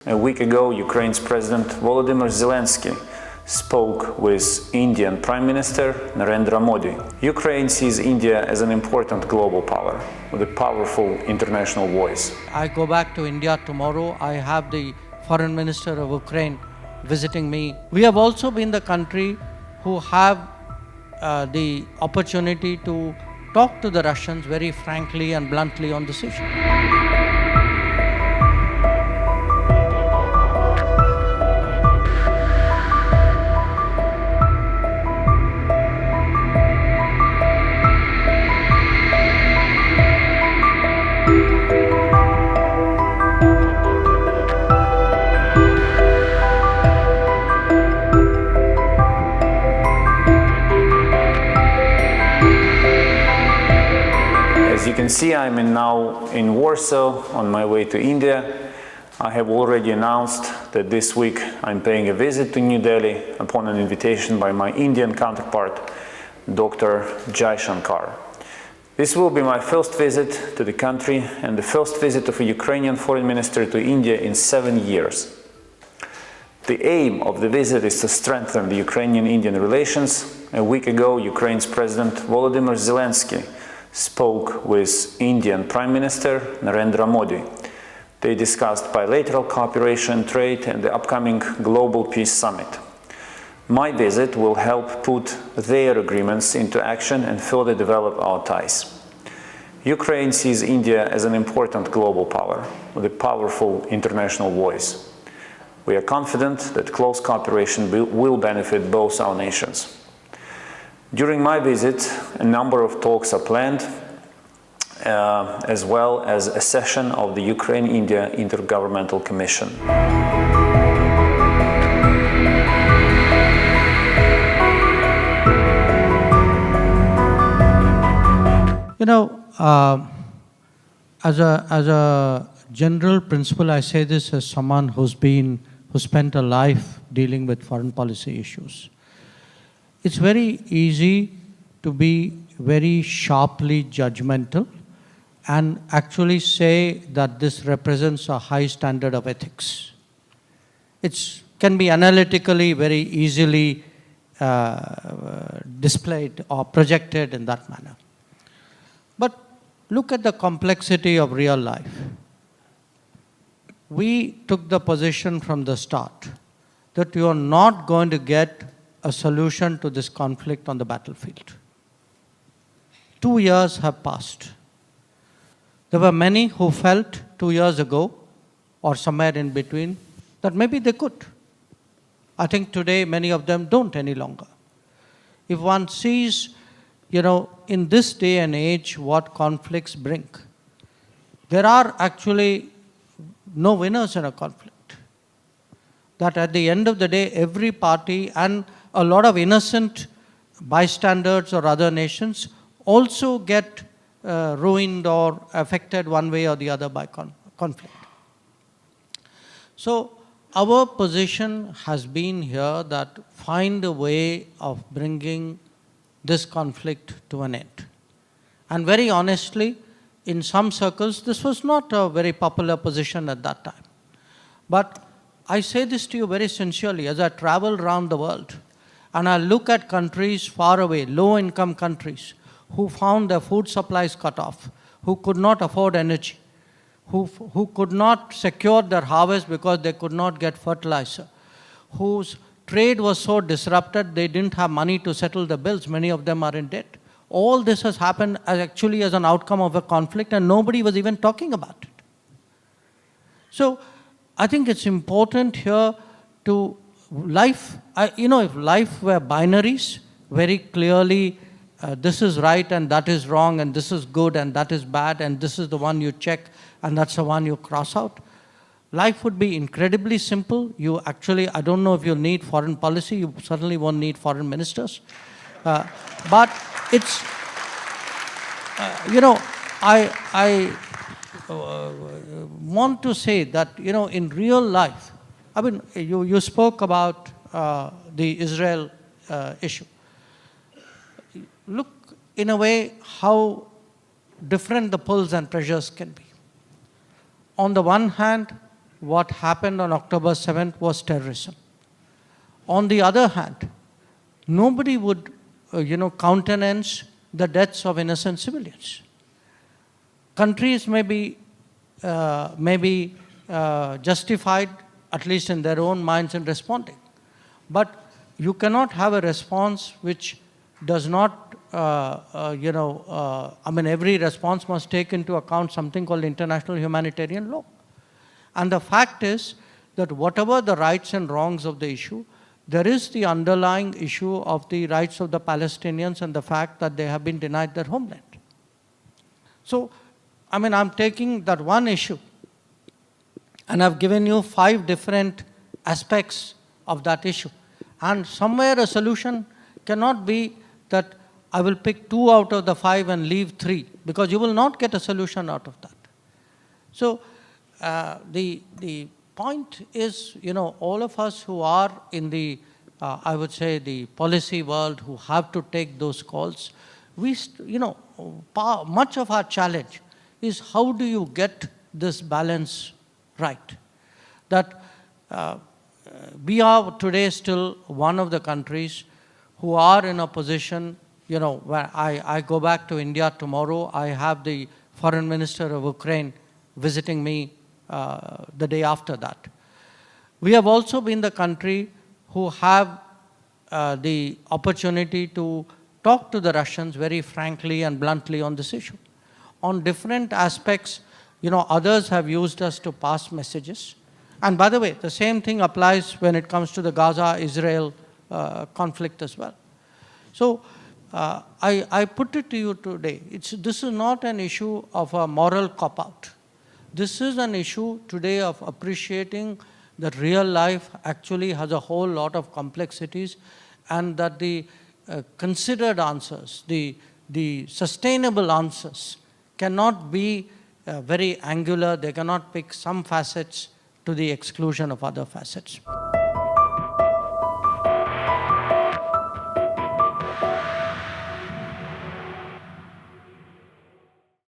A week ago, Ukraine's President Volodymyr Zelensky spoke with Indian Prime Minister Narendra Modi. Ukraine sees India as an important global power with a powerful international voice. I go back to India tomorrow. I have the Foreign Minister of Ukraine visiting me. We have also been the country who have the opportunity to talk to the Russians very frankly and bluntly on this issue. As you can see, I'm now in Warsaw on my way to India. I have already announced that this week I'm paying a visit to New Delhi upon an invitation by my Indian counterpart, Dr. Jaishankar. This will be my first visit to the country and the first visit of a Ukrainian foreign minister to India in 7 years. The aim of the visit is to strengthen the Ukrainian-Indian relations. A week ago, Ukraine's President Volodymyr Zelensky spoke with Indian Prime Minister Narendra Modi. They discussed bilateral cooperation, trade, and the upcoming Global Peace Summit. My visit will help put their agreements into action and further develop our ties. Ukraine sees India as an important global power with a powerful international voice. We are confident that close cooperation will benefit both our nations. During my visit, a number of talks are planned, as well as a session of the Ukraine-India Intergovernmental Commission. You know, as a general principle, I say this as someone who spent a life dealing with foreign policy issues. It's very easy to be very sharply judgmental and actually say that this represents a high standard of ethics. It can be analytically very easily displayed or projected in that manner. But look at the complexity of real life. We took the position from the start that you are not going to get a solution to this conflict on the battlefield. 2 years have passed. There were many who felt 2 years ago, or somewhere in between, that maybe they could. I think today many of them don't any longer. If one sees, in this day and age what conflicts bring, there are actually no winners in a conflict. That at the end of the day, every party and a lot of innocent bystanders or other nations also get ruined or affected one way or the other by conflict. So our position has been here that find a way of bringing this conflict to an end. And very honestly, in some circles, this was not a very popular position at that time. But I say this to you very sincerely as I travel around the world and I look at countries far away, low-income countries, who found their food supplies cut off, who could not afford energy, who could not secure their harvest because they could not get fertilizer, whose trade was so disrupted they didn't have money to settle the bills. Many of them are in debt. All this has happened actually as an outcome of a conflict and nobody was even talking about it. So I think it's important here to life, if life were binaries, very clearly this is right and that is wrong and this is good and that is bad and this is the one you check and that's the one you cross out. Life would be incredibly simple. You actually, I don't know if you'll need foreign policy, you certainly won't need foreign ministers. But it's, I want to say that, in real life, I mean, you spoke about the Israel issue. Look, in a way, how different the pulls and pressures can be. On the one hand, what happened on October 7th was terrorism. On the other hand, nobody would, countenance the deaths of innocent civilians. Countries may be justified, at least in their own minds, in responding. But you cannot have a response which does not, every response must take into account something called international humanitarian law. And the fact is that whatever the rights and wrongs of the issue, there is the underlying issue of the rights of the Palestinians and the fact that they have been denied their homeland. So, I'm taking that one issue and I've given you 5 different aspects of that issue. And somewhere a solution cannot be that I will pick 2 out of the 5 and leave 3, because you will not get a solution out of that. So the point is, all of us who are in the, I would say, the policy world, who have to take those calls, much of our challenge is how do you get this balance right? That we are today still one of the countries who are in a position, where I go back to India tomorrow. I have the Foreign Minister of Ukraine visiting me the day after that. We have also been the country who have the opportunity to talk to the Russians very frankly and bluntly on this issue. On different aspects, others have used us to pass messages. And by the way, the same thing applies when it comes to the Gaza-Israel conflict as well. So I put it to you today, this is not an issue of a moral cop-out. This is an issue today of appreciating that real life actually has a whole lot of complexities, and that the considered answers, the sustainable answers cannot be very angular. They cannot pick some facets to the exclusion of other facets.